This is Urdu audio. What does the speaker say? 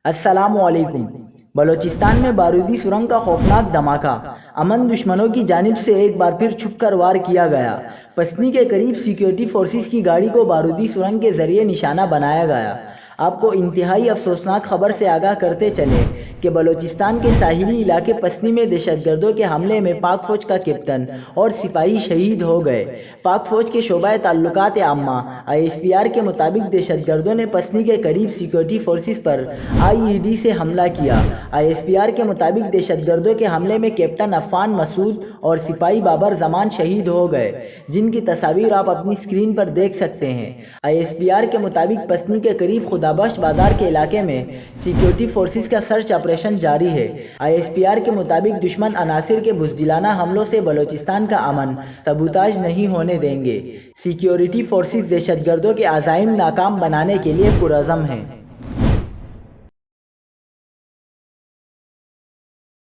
السلام علیکم۔ بلوچستان میں بارودی سرنگ کا خوفناک دھماکہ، امن دشمنوں کی جانب سے ایک بار پھر چھپ کر وار کیا گیا۔ پسنی کے قریب سیکیورٹی فورسز کی گاڑی کو بارودی سرنگ کے ذریعے نشانہ بنایا گیا۔ آپ کو انتہائی افسوسناک خبر سے آگاہ کرتے چلیں کہ بلوچستان کے ساحلی علاقے پسنی میں دہشت گردوں کے حملے میں پاک فوج کا کیپٹن اور سپاہی شہید ہو گئے۔ پاک فوج کے شعبہ تعلقات عامہ ISPR کے مطابق دہشت گردوں نے پسنی کے قریب سیکیورٹی فورسز پر IED سے حملہ کیا۔ ISPR کے مطابق دہشت گردوں کے حملے میں کیپٹن عفان مسعود اور سپاہی بابر زمان شہید ہو گئے، جن کی تصاویر آپ اپنی اسکرین پر دیکھ سکتے ہیں۔ ISPR کے مطابق پسنی کے قریب خدابخش بازار کے علاقے میں سیکیورٹی فورسز کا سرچ آپریشن جاری ہے۔ ISPR کے مطابق دشمن عناصر کے بزدلانہ حملوں سے بلوچستان کا امن سبوتاژ نہیں ہونے دیں گے۔ سیکیورٹی فورسز دہشت گردوں کے عزائم ناکام بنانے کے لیے پرعزم ہیں۔